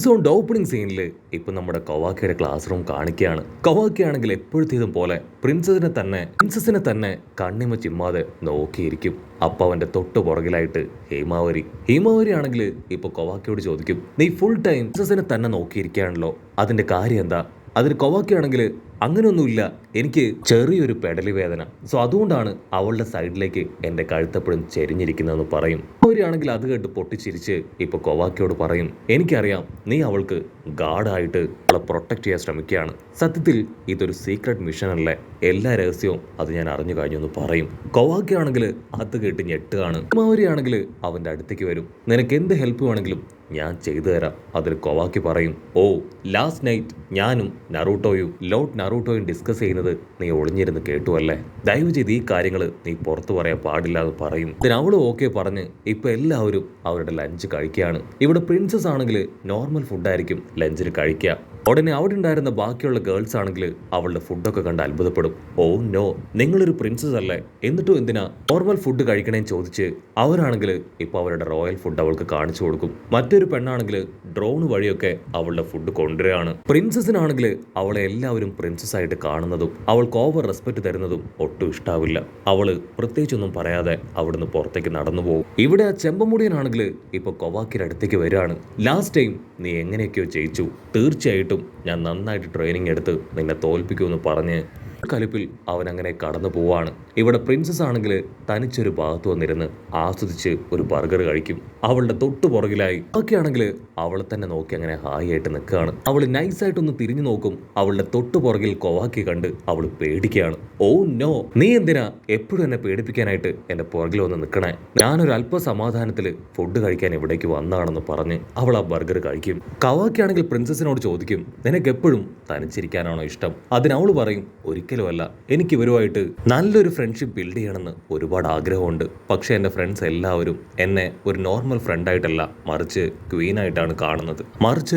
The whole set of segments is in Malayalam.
സോണ്ട് ഓപ്പണിംഗ് സീനിൽ ഇപ്പൊ നമ്മുടെ കവാക്കയുടെ ക്ലാസ് റൂം കാണിക്കുകയാണ്. കവാക്കയാണെങ്കിൽ എപ്പോഴത്തേതും പോലെ പ്രിൻസസിനെ തന്നെ കണ്ണിമ ചിമ്മാതെ നോക്കിയിരിക്കും. അപ്പൊ അവന്റെ തൊട്ടു പുറകിലായിട്ട് ഹേമാവരി ആണെങ്കിൽ ഇപ്പൊ കവാക്കയോട് ചോദിക്കും, നീ ഫുൾ ടൈം പ്രിൻസസിനെ തന്നെ നോക്കിയിരിക്കുകയാണല്ലോ, അതിന്റെ കാര്യം എന്താ? അതിന് കവാക്കയാണെങ്കിൽ അങ്ങനെയൊന്നുമില്ല, എനിക്ക് ചെറിയൊരു പെടലി വേദന, സോ അതുകൊണ്ടാണ് അവളുടെ സൈഡിലേക്ക് എന്റെ കഴുത്തപ്പോഴും ചെരിഞ്ഞിരിക്കുന്നതെന്ന് പറയും. അവരാണെങ്കിൽ അത് കേട്ട് പൊട്ടിച്ചിരിച്ച് ഇപ്പൊ കൊവാക്കയോട് പറയും, എനിക്കറിയാം നീ അവൾക്ക് ഗാർഡായിട്ട് അവളെ പ്രൊട്ടക്ട് ചെയ്യാൻ ശ്രമിക്കുകയാണ്. സത്യത്തിൽ ഇതൊരു സീക്രട്ട് മിഷൻ അല്ലേ, എല്ലാ രഹസ്യവും അത് ഞാൻ അറിഞ്ഞു കഴിഞ്ഞു എന്ന് പറയും. കൊവാക്കയാണെങ്കിൽ അത് കേട്ട് ഞെട്ടുകയാണ്. ഹിമാവരിയാണെങ്കിൽ അവന്റെ അടുത്തേക്ക് വരും, നിനക്ക് എന്ത് ഹെൽപ്പ് വേണമെങ്കിലും ഞാൻ ചെയ്തു തരാം. അതിൽ കൊവാക്കി പറയും, ഓ ലാസ്റ്റ് നൈറ്റ് ഞാനും ലോർഡ് നറൂട്ടോയും ഡിസ്കസ് ചെയ്യുന്നത് നീ ഒളിഞ്ഞിരുന്ന് കേട്ടു അല്ലേ, ദയവ് ചെയ്ത് ഈ കാര്യങ്ങൾ നീ പുറത്തു പറയാൻ പാടില്ല എന്ന് പറയും. ഇതിന് അവള് ഓക്കെ പറഞ്ഞ് ഇപ്പൊ എല്ലാവരും അവരുടെ ലഞ്ച് കഴിക്കുകയാണ്. ഇവിടെ പ്രിൻസസ് ആണെങ്കിൽ നോർമൽ ഫുഡായിരിക്കും ലഞ്ചിന് കഴിക്കുക. ഉടനെ അവിടെ ഉണ്ടായിരുന്ന ബാക്കിയുള്ള ഗേൾസ് ആണെങ്കിൽ അവളുടെ ഫുഡൊക്കെ കണ്ട് അത്ഭുതപ്പെടും. ഓ നോ, നിങ്ങളൊരു പ്രിൻസസ് അല്ലേ, എന്നിട്ടും എന്തിനാ നോർമൽ ഫുഡ് കഴിക്കണേന്ന് ചോദിച്ച് അവരാണെങ്കിൽ ഇപ്പൊ അവരുടെ റോയൽ ഫുഡ് അവൾക്ക് കാണിച്ചു കൊടുക്കും. മറ്റൊരു പെണ്ണാണെങ്കിൽ ഡ്രോൺ വഴിയൊക്കെ അവളുടെ ഫുഡ് കൊണ്ടുവരികയാണ്. പ്രിൻസസിനാണെങ്കിൽ അവളെ എല്ലാവരും പ്രിൻസസ് ആയിട്ട് കാണുന്നതും അവൾക്ക് ഓവർ റെസ്പെക്ട് തരുന്നതും ഒട്ടും ഇഷ്ടാവില്ല. അവള് പ്രത്യേകിച്ചൊന്നും പറയാതെ അവിടുന്ന് പുറത്തേക്ക് നടന്നു പോകും. ഇവിടെ ആ ചെമ്പമുടിയനാണെങ്കിൽ ഇപ്പൊ കൊവാക്കിയുടെ അടുത്തേക്ക് വരികയാണ്. ലാസ്റ്റ് ടൈം നീ എങ്ങനെയൊക്കെയോ ജയിച്ചു, തീർച്ചയായിട്ടും ഞാൻ നന്നായിട്ട് ട്രെയിനിങ് എടുത്ത് നിന്നെ തോൽപ്പിക്കുമെന്ന് പറഞ്ഞ് കലിപ്പിൽ അവൻ അങ്ങനെ കടന്നു പോവാണ്. ഇവിടെ പ്രിൻസസ് ആണെങ്കിൽ തനിച്ചൊരു ഭാഗത്ത് വന്നിരുന്ന് ആസ്വദിച്ച് ഒരു ബർഗർ കഴിക്കും. അവളുടെ തൊട്ടു പുറകിലായി ബാക്കിയാണെങ്കിൽ അവളെ തന്നെ നോക്കി അങ്ങനെ ഹായ് ആയിട്ട് നിൽക്കുകയാണ്. അവൾ നൈസായിട്ടൊന്ന് തിരിഞ്ഞു നോക്കും. അവളുടെ തൊട്ടു പുറകിൽ കൊവാക്കി കണ്ട് അവൾ പേടിക്കുകയാണ്. ഓ നോ, നീ എന്തിനാ എപ്പോഴും എന്നെ പേടിപ്പിക്കാനായിട്ട് എന്റെ പുറകിൽ വന്ന് നിൽക്കണേ? ഞാനൊരു അല്പ സമാധാനത്തിൽ ഫുഡ് കഴിക്കാൻ ഇവിടേക്ക് വന്നാണെന്ന് പറഞ്ഞ് അവൾ ആ ബർഗർ കഴിക്കും. കവാക്കിയാണെങ്കിൽ പ്രിൻസസിനോട് ചോദിക്കും, നിനക്ക് എപ്പോഴും തനിച്ചിരിക്കാനാണോ ഇഷ്ടം? അതിനവൾ പറയും, ഒരിക്കലുമല്ല, എനിക്ക് ഇവരുമായിട്ട് നല്ലൊരു ഫ്രണ്ട്ഷിപ്പ് ബിൽഡ് ചെയ്യണമെന്ന് ഒരുപാട് ആഗ്രഹമുണ്ട്. പക്ഷെ എൻ്റെ ഫ്രണ്ട്സ് എല്ലാവരും എന്നെ ഒരു നോർമൽ ഫ്രണ്ടായിട്ടല്ല, മറിച്ച്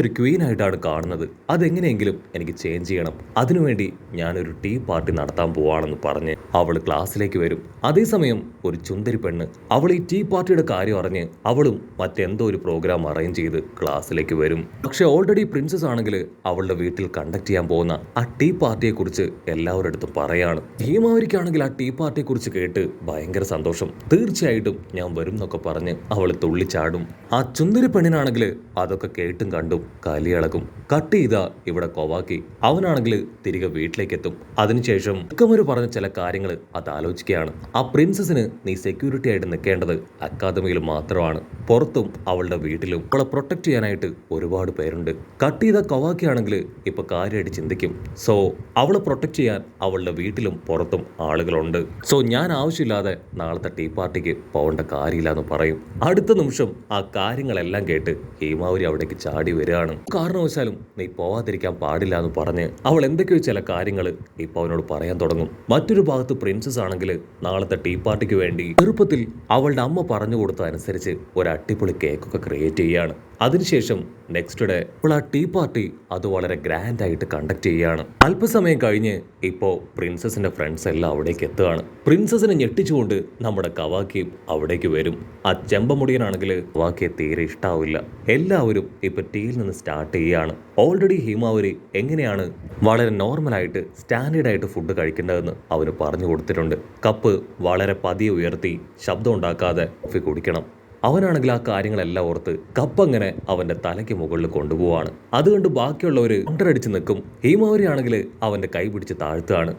ഒരു ക്വീനായിട്ടാണ് കാണുന്നത്. അതെങ്ങനെയെങ്കിലും എനിക്ക് ചേഞ്ച് ചെയ്യണം. അതിനുവേണ്ടി ഞാനൊരു ടീ പാർട്ടി നടത്താൻ പോവാണെന്ന് പറഞ്ഞ് അവൾ ക്ലാസ്സിലേക്ക് വരും. അതേസമയം ഒരു ചുന്ദരി പെണ്ണ് അവൾ ഈ ടീ പാർട്ടിയുടെ കാര്യം അറിഞ്ഞ് അവളും മറ്റെന്തോ ഒരു പ്രോഗ്രാം അറേഞ്ച് ചെയ്ത് ക്ലാസ്സിലേക്ക് വരും. പക്ഷെ ഓൾറെഡി പ്രിൻസസ് ആണെങ്കിൽ അവളുടെ വീട്ടിൽ കണ്ടക്ട് ചെയ്യാൻ പോകുന്ന ആ ടീ പാർട്ടിയെ കുറിച്ച് എല്ലാവരുടെ അടുത്ത് പറയാണ്. ഹീമാവരിക്കാണെങ്കിൽ ആ ടീ പാർട്ടിയെ കുറിച്ച് കേട്ട് ഭയങ്കര സന്തോഷം. തീർച്ചയായിട്ടും ഞാൻ വരും എന്നൊക്കെ പറഞ്ഞ് അവൾ തുള്ളിച്ചാടും. ആ ചുന്ദരി പെണ്ണിനാണെങ്കിൽ അതൊക്കെ കേട്ടും കണ്ടും കലിയളകും. കട്ട് ചെയ്താ ഇവിടെ കൊവാക്കി അവനാണെങ്കിൽ തിരികെ വീട്ടിലേക്ക് എത്തും. അതിനുശേഷം ഇക്കമര് പറഞ്ഞ ചില കാര്യങ്ങൾ അത് ആലോചിക്കുകയാണ്. ആ പ്രിൻസസിന് നീ സെക്യൂരിറ്റി ആയിട്ട് നിൽക്കേണ്ടത് അക്കാദമിയിൽ മാത്രമാണ്, പുറത്തും അവളുടെ വീട്ടിലും അവളെ പ്രൊട്ടക്ട് ചെയ്യാനായിട്ട് ഒരുപാട് പേരുണ്ട്. കട്ട് ചെയ്ത കൊവാക്കി ആണെങ്കിൽ ഇപ്പൊ കാര്യമായിട്ട് ചിന്തിക്കും, സോ അവളെ പ്രൊട്ടക്ട് ചെയ്യാൻ അവളുടെ വീട്ടിലും പുറത്തും ആളുകളുണ്ട്. സോ ഞാൻ ആവശ്യമില്ലാതെ നാളത്തെ ടീ പാർട്ടിക്ക് പോകേണ്ട കാര്യമില്ല എന്ന് പറയും. അടുത്ത നിമിഷം ആ കാര്യങ്ങളെല്ലാം കേട്ട് ഹേമാവരി അവിടേക്ക് ചാടി വരികയാണ്. കാരണവശാലും നീ പോവാതിരിക്കാൻ പാടില്ല എന്ന് പറഞ്ഞ് അവൾ എന്തൊക്കെയോ ചില കാര്യങ്ങൾ ഇപ്പൊ അവനോട് പറയാൻ തുടങ്ങും. മറ്റൊരു ഭാഗത്ത് പ്രിൻസസ് ആണെങ്കിൽ നാളത്തെ ടീ പാർട്ടിക്ക് വേണ്ടി ചെറുപ്പത്തിൽ അവളുടെ അമ്മ പറഞ്ഞു കൊടുത്തതനുസരിച്ച് ഒരു അടിപൊളി കേക്കൊക്കെ ക്രിയേറ്റ് ചെയ്യാണ്. അതിനുശേഷം നെക്സ്റ്റ് ഡേ ഇപ്പോൾ ആ ടീ പാർട്ടി അത് വളരെ ഗ്രാൻഡ് ആയിട്ട് കണ്ടക്ട് ചെയ്യുകയാണ്. അല്പസമയം കഴിഞ്ഞ് ഇപ്പോ പ്രിൻസസിന്റെ ഫ്രണ്ട്സ് എല്ലാം അവിടേക്ക് എത്തുകയാണ്. പ്രിൻസസിനെ ഞെട്ടിച്ചുകൊണ്ട് നമ്മുടെ കവാക്കിയും അവിടേക്ക് വരും. ആ ചെമ്പമുടിയനാണെങ്കിൽ കവാക്കിയെ തീരെ ഇഷ്ടാവില്ല. എല്ലാവരും ഇപ്പൊ ടീയിൽ നിന്ന് സ്റ്റാർട്ട് ചെയ്യുകയാണ്. ഓൾറെഡി ഹീമാവരി എങ്ങനെയാണ് വളരെ നോർമലായിട്ട് സ്റ്റാൻഡേർഡ് ആയിട്ട് ഫുഡ് കഴിക്കേണ്ടതെന്ന് അവന് പറഞ്ഞു കൊടുത്തിട്ടുണ്ട്. കപ്പ് വളരെ പതിയെ ഉയർത്തി ശബ്ദം ഉണ്ടാക്കാതെ കോഫി കുടിക്കണം. അവനാണെങ്കിൽ ആ കാര്യങ്ങളെല്ലാം ഓർത്ത് കപ്പ് അങ്ങനെ അവന്റെ തലയ്ക്ക് മുകളിൽ കൊണ്ടുപോവാണ്. അതുകൊണ്ട് ബാക്കിയുള്ളവര് കണ്ടടിച്ച് നിൽക്കും. ഹേമാവരി ആണെങ്കിൽ അവന്റെ കൈ പിടിച്ച് താഴ്ത്തുകയാണ്.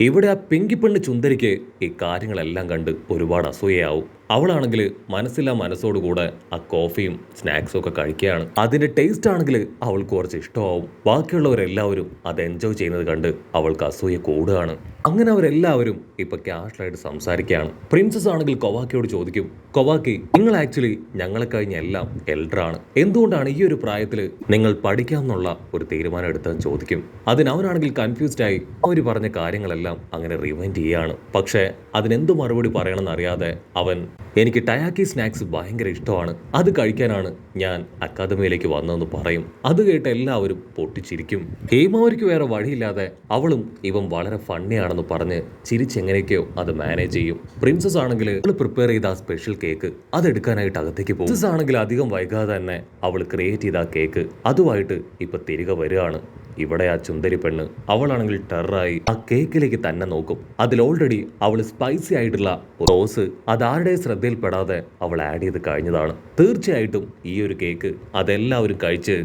ഇവിടെ ആ പെങ്കിപ്പെണ്ണ് ചുന്ദരിക്ക് ഈ കാര്യങ്ങളെല്ലാം കണ്ട് ഒരുപാട് അസൂയയാവും. അവളാണെങ്കിൽ മനസ്സില്ലാ മനസ്സോടുകൂടെ ആ കോഫിയും സ്നാക്സും ഒക്കെ കഴിക്കുകയാണ്. അതിന്റെ ടേസ്റ്റ് ആണെങ്കിൽ അവൾക്ക് കുറച്ച് ഇഷ്ടമാവും. ബാക്കിയുള്ളവരെല്ലാവരും അത് എൻജോയ് ചെയ്യുന്നത് കണ്ട് അവൾക്ക് അസൂയ കൂടുകയാണ്. അങ്ങനെ അവരെല്ലാവരും ഇപ്പൊ ക്യാഷ്വലായിട്ട് സംസാരിക്കുകയാണ്. പ്രിൻസസ് ആണെങ്കിൽ കൊവാക്കിയോട് ചോദിക്കും, കൊവാക്കി, നിങ്ങൾ ആക്ച്വലി ഞങ്ങളെ കഴിഞ്ഞ എല്ലാം എൽഡറാണ്, എന്തുകൊണ്ടാണ് ഈ ഒരു പ്രായത്തിൽ നിങ്ങൾ പഠിക്കാമെന്നുള്ള ഒരു തീരുമാനം എടുത്തതെന്ന് ചോദിക്കും. അതിനവനാണെങ്കിൽ കൺഫ്യൂസ്ഡ് ആയി അവര് പറഞ്ഞ കാര്യങ്ങളെല്ലാം അങ്ങനെ റിവൈൻഡ് ചെയ്യാണ്. പക്ഷേ അതിനെന്ത് മറുപടി പറയണമെന്ന് അറിയാതെ അവൻ എനിക്ക് ടയാക്കി സ്നാക്സ് ഭയങ്കര ഇഷ്ടമാണ്, അത് കഴിക്കാനാണ് ഞാൻ അക്കാദമിയിലേക്ക് വന്നതെന്ന് പറയും. അത് കേട്ട് എല്ലാവരും പൊട്ടിച്ചിരിക്കും. ഹേമാവരിക്ക് വേറെ വഴിയില്ലാതെ അവളും ഇവൻ വളരെ ഫണ്ണിയാണെന്ന് പറഞ്ഞ് ചിരിച്ചെങ്ങനെയൊക്കെയോ അത് മാനേജ് ചെയ്യും. പ്രിൻസസ് ആണെങ്കിൽ അവൾ പ്രിപ്പയർ ചെയ്ത ആ സ്പെഷ്യൽ കേക്ക് അതെടുക്കാനായിട്ട് അകത്തേക്ക് പോകും. പ്രിൻസസ് ആണെങ്കിൽ അധികം വൈകാതെ തന്നെ അവൾ ക്രിയേറ്റ് ചെയ്ത ആ കേക്ക് അതുമായിട്ട് ഇപ്പൊ തിരികെ വരികയാണ്. ഇവിടെ ആ ചുന്ദരി പെണ്ണ് അവളാണെങ്കിൽ ടെററായി ആ കേക്കിലേക്ക് തന്നെ നോക്കും. അതിൽ ഓൾറെഡി അവൾ സ്പൈസി ആയിട്ടുള്ള റോസ് അതാരുടെ ശ്രദ്ധയിൽപ്പെടാതെ അവൾ ആഡ് ചെയ്ത് കഴിഞ്ഞതാണ്. തീർച്ചയായിട്ടും ഈ ഒരു കേക്ക് അതെല്ലാവരും കഴിച്ച്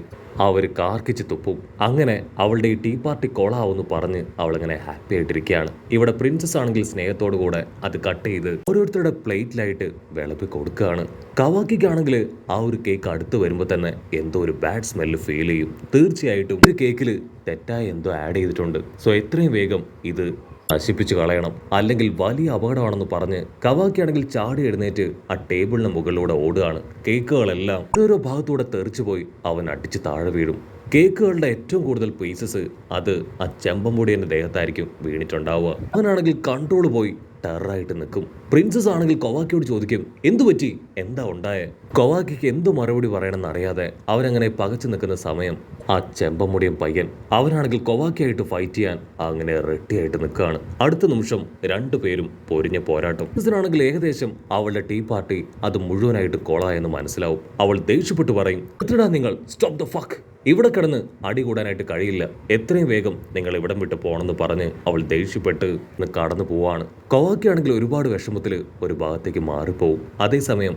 അവർ കാർക്കിച്ച് തുപ്പും. അങ്ങനെ അവളുടെ ഈ ടീ പാർട്ടി കൊളാവെന്ന് പറഞ്ഞ് അവളിങ്ങനെ ഹാപ്പി ആയിട്ടിരിക്കുകയാണ്. ഇവിടെ പ്രിൻസസ് ആണെങ്കിൽ സ്നേഹത്തോടു കൂടെ അത് കട്ട് ചെയ്ത് ഓരോരുത്തരുടെ പ്ലേറ്റിലായിട്ട് വിളമ്പി കൊടുക്കുകയാണ്. കവാക്കിക്കാണെങ്കിൽ ആ ഒരു കേക്ക് അടുത്ത് വരുമ്പോൾ തന്നെ എന്തോ ഒരു ബാഡ് സ്മെല്ല് ഫീൽ ചെയ്യും. തീർച്ചയായിട്ടും ഒരു കേക്കിൽ തെറ്റായി എന്തോ ആഡ് ചെയ്തിട്ടുണ്ട്. സോ എത്രയും വേഗം ഇത് നശിപ്പിച്ചു കളയണം, അല്ലെങ്കിൽ വലിയ അപകടമാണെന്ന് പറഞ്ഞ് കവാക്കിയാണെങ്കിൽ ചാടി എഴുന്നേറ്റ് ആ ടേബിളിന് മുകളിലൂടെ ഓടുകയാണ്. കേക്കുകളെല്ലാം ഓരോ ഭാഗത്തൂടെ തെറിച്ചു പോയി അവൻ അടിച്ച് താഴെ വീഴും. കേക്കുകളുടെ ഏറ്റവും കൂടുതൽ പീസസ് അത് ആ ചെമ്പമ്പൊടിയുടെ ദേഹത്തായിരിക്കും വീണിട്ടുണ്ടാവുക. അവനാണെങ്കിൽ കൺട്രോൾ പോയി ടെററായിട്ട് നിൽക്കും. പ്രിൻസസ് ആണെങ്കിൽ കൊവാക്കിയോട് ചോദിക്കും, എന്തു പറ്റി, എന്താ ഉണ്ടായേ? കൊവാക്കിക്ക് എന്തു മറുപടി പറയണമെന്ന് അറിയാതെ അവരങ്ങനെ പകച്ചു നിൽക്കുന്ന സമയം ആ ചെമ്പമുടിയും പയ്യൻ അവനാണെങ്കിൽ കൊവാക്കിയായിട്ട് ഫൈറ്റ് ചെയ്യാൻ അങ്ങനെ റെഡിയായിട്ട് നിൽക്കുകയാണ്. അടുത്ത നിമിഷം രണ്ടുപേരും പൊരിഞ്ഞ പോരാട്ടം. പ്രിൻസസിനാണെങ്കിൽ ഏകദേശം അവളുടെ ടീ പാർട്ടി അത് മുഴുവനായിട്ട് കൊളായെന്ന് മനസ്സിലാവും. അവൾ ദേഷ്യപ്പെട്ട് പറയും, എത്രടാ നിങ്ങൾ, സ്റ്റോപ്പ് ദ ഫക്ക്, ഇവിടെ കിടന്ന് അടി കൂടാനായിട്ട് കഴിയില്ല, എത്രയും വേഗം നിങ്ങൾ ഇവിടം വിട്ട് പോകണമെന്ന് പറഞ്ഞ് അവൾ ദേഷ്യപ്പെട്ട് കടന്നു പോവാണ്. കൊവാക്കിയാണെങ്കിൽ ഒരുപാട് വിഷമത്തിൽ ഒരു ഭാഗത്തേക്ക് മാറിപ്പോവും. അതേസമയം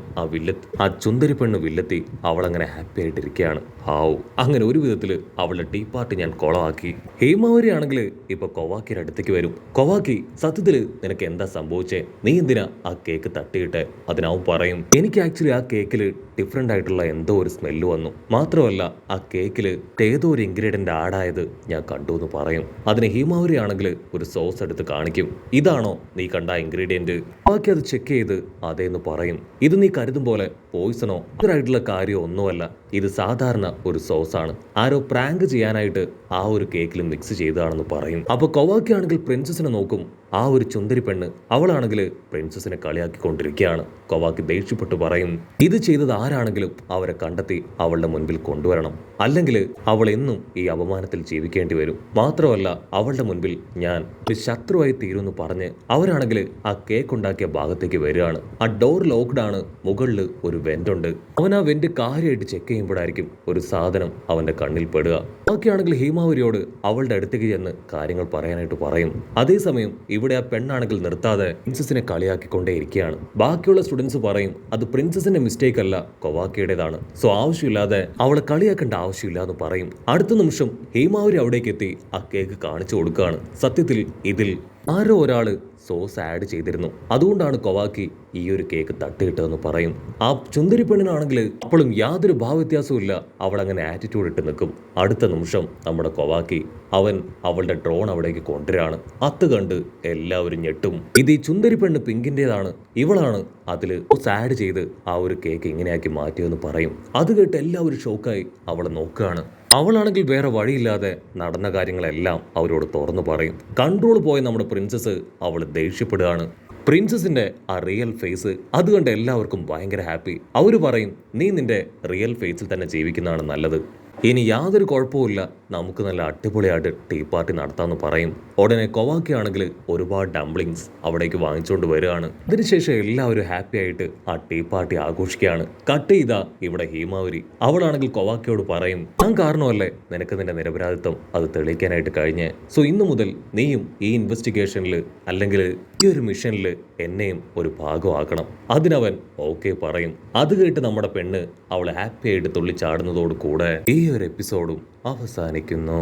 ആ ചുന്ദരി പെണ്ണ് വില്ലെത്തി അവളങ്ങനെ ഹാപ്പി ആയിട്ടിരിക്കുകയാണ്. ഹാവു, അങ്ങനെ ഒരു വിധത്തിൽ അവളുടെ ടീ പാർട്ടി ഞാൻ കൊളമാക്കി. ഹേമാവരി ആണെങ്കിൽ ഇപ്പൊ കൊവാക്കിയുടെ അടുത്തേക്ക് വരും. കൊവാക്കി, സത്യത്തിൽ നിനക്ക് എന്താ സംഭവിച്ചേ? നീ എന്തിനാ ആ കേക്ക് തട്ടിയിട്ടെ? അതിനാവും പറയും, എനിക്ക് ആക്ച്വലി ആ കേക്കിൽ ഡിഫറെന്റ് ആയിട്ടുള്ള എന്തോ ഒരു സ്മെല്ല് വന്നു, മാത്രമല്ല ആ കേക്കില് ഏതോ ഒരു ഇൻഗ്രീഡിയന്റ് ആഡായത് ഞാൻ കണ്ടു എന്ന് പറയും. അതിന് ഹീമാവരി ആണെങ്കിൽ ഒരു സോസ് എടുത്ത് കാണിക്കും. ഇതാണോ നീ കണ്ട ഇൻഗ്രീഡിയന്റ്? ബാക്കി അത് ചെക്ക് ചെയ്ത് അതേന്ന് പറയും. ഇത് നീ കരുതും പോലെ പോയിസണോ ഇതായിട്ടുള്ള കാര്യമോ ഒന്നുമല്ല, ഇത് സാധാരണ ഒരു സോസാണ്, ആരോ പ്രാങ്ക് ചെയ്യാനായിട്ട് ആ ഒരു കേക്കിൽ മിക്സ് ചെയ്തതാണെന്ന് പറയും. അപ്പൊ കൊവാക്കി ആണെങ്കിൽ പ്രിൻസസിനെ നോക്കും. ആ ഒരു ചുന്ദരി പെണ്ണ് അവളാണെങ്കിൽ പ്രിൻസസിനെ കളിയാക്കിക്കൊണ്ടിരിക്കുകയാണ്. കൊവാക്കി ദേഷ്യപ്പെട്ട് പറയും, ഇത് ചെയ്തത് ആരാണെങ്കിലും അവരെ കണ്ടെത്തി അവളുടെ മുൻപിൽ കൊണ്ടുവരണം, അല്ലെങ്കിൽ അവൾ എന്നും ഈ അപമാനത്തിൽ ജീവിക്കേണ്ടി വരും. മാത്രമല്ല അവളുടെ മുൻപിൽ ഞാൻ ഒരു ശത്രുവായി തീരുമെന്ന് പറഞ്ഞ് അവരാണെങ്കിൽ ആ കേക്ക് ഉണ്ടാക്കിയ ഭാഗത്തേക്ക് വരികയാണ്. ആ ഡോർ ലോക്ക്ഡ് ആണ്, മുകളിൽ ഒരു വെന്റ് ഉണ്ട്. അവൻ ആ വെന്റ് കാര്യമായിട്ട് ചെക്ക് ചെയ്യുമ്പോഴായിരിക്കും ഒരു സാധനം അവന്റെ കണ്ണിൽ പെടുക. ബാക്കിയാണെങ്കിൽ ഹീമാവരിയോട് അവളുടെ അടുത്തേക്ക് ചെന്ന് കാര്യങ്ങൾ പറയാനായിട്ട് പറയും. അതേസമയം ഇവിടെ ആ പെണ്ണാണെങ്കിൽ നിർത്താതെ പ്രിൻസസിനെ കളിയാക്കിക്കൊണ്ടേ ഇരിക്കുകയാണ്. ബാക്കിയുള്ള സ്റ്റുഡൻസ് പറയും, അത് പ്രിൻസസിന്റെ മിസ്റ്റേക്ക് അല്ല, കൊവാക്കിയുടേതാണ്, സോ ആവശ്യമില്ലാതെ അവളെ കളിയാക്കേണ്ട ആവശ്യമില്ല എന്ന് പറയും. അടുത്ത നിമിഷം ഹേമാവരി അവിടേക്ക് എത്തി ആ കേക്ക് കാണിച്ചു കൊടുക്കുകയാണ്. സത്യത്തിൽ ഇതിൽ ആരോ ഒരാള് സോസ് ആഡ് ചെയ്തിരുന്നു, അതുകൊണ്ടാണ് കൊവാക്കി ഈ ഒരു കേക്ക് തട്ടിയിട്ടതെന്ന് പറയും. ആ ചുന്ദരി പെണ്ണിനാണെങ്കിൽ അപ്പോഴും യാതൊരു ഭാവവ്യത്യാസവും ഇല്ല, അവൾ അങ്ങനെ ആറ്റിറ്റ്യൂഡ് ഇട്ട് നിൽക്കും. അടുത്ത നിമിഷം നമ്മുടെ കൊവാക്കി അവൻ അവളുടെ ഡ്രോൺ അവിടേക്ക് കൊണ്ടുവരാണ്. അത് കണ്ട് എല്ലാവരും ഞെട്ടും. ഇത് ഈ ചുന്ദരി പെണ്ണ് പിങ്കിൻ്റെതാണ്, ഇവളാണ് അതിൽ ആഡ് ചെയ്ത് ആ ഒരു കേക്ക് ഇങ്ങനെയാക്കി മാറ്റിയതെന്ന് പറയും. അത് കേട്ട് എല്ലാവരും ഷോക്കായി അവളെ നോക്കുകയാണ്. അവളാണെങ്കിൽ വേറെ വഴിയില്ലാതെ നടന്ന കാര്യങ്ങളെല്ലാം അവരോട് തുറന്നു പറയും. കൺട്രോൾ പോയ നമ്മുടെ പ്രിൻസസ് അവൾ ദേഷ്യപ്പെടുകയാണ്. പ്രിൻസസിന്റെ ആ റിയൽ ഫേസ് അത് കണ്ട് എല്ലാവർക്കും ഭയങ്കര ഹാപ്പി. അവർ പറയും, നീ നിന്റെ റിയൽ ഫേസിൽ തന്നെ ജീവിക്കുന്നതാണ് നല്ലത്, ഇനി യാതൊരു കുഴപ്പമില്ല, നമുക്ക് നല്ല അടിപൊളിയായിട്ട് ടീ പാർട്ടി നടത്താമെന്ന് പറയും. ഉടനെ കൊവാക്കി ആണെങ്കിൽ ഒരുപാട് ഡംപ്ലിങ്സ് അവിടേക്ക് വാങ്ങിച്ചുകൊണ്ട് വരികയാണ്. അതിനുശേഷം എല്ലാവരും ഹാപ്പി ആയിട്ട് ആ ടീ പാർട്ടി ആഘോഷിക്കുകയാണ്. കട്ട് ചെയ്താ ഇവിടെ ഹീമാവരി അവളാണെങ്കിൽ കൊവാക്കിയോട് പറയും, ഞാൻ കാരണമല്ലേ നിനക്ക് നിന്റെ നിരപരാധിത്വം അത് തെളിയിക്കാനായിട്ട് കഴിഞ്ഞ്, സോ ഇന്നു മുതൽ നീയും ഈ ഇൻവെസ്റ്റിഗേഷനിൽ അല്ലെങ്കിൽ ഈ ഒരു മിഷനിൽ എന്നെയും ഒരു ഭാഗമാക്കണം. അതിനവൻ ഓക്കെ പറയും. അത് കേട്ട് നമ്മുടെ പെണ്ണ് അവൾ ഹാപ്പി ആയിട്ട് തുള്ളിച്ചാടുന്നതോട് കൂടെ ഈ ഒരു എപ്പിസോഡും അവസാനിക്കുന്നു.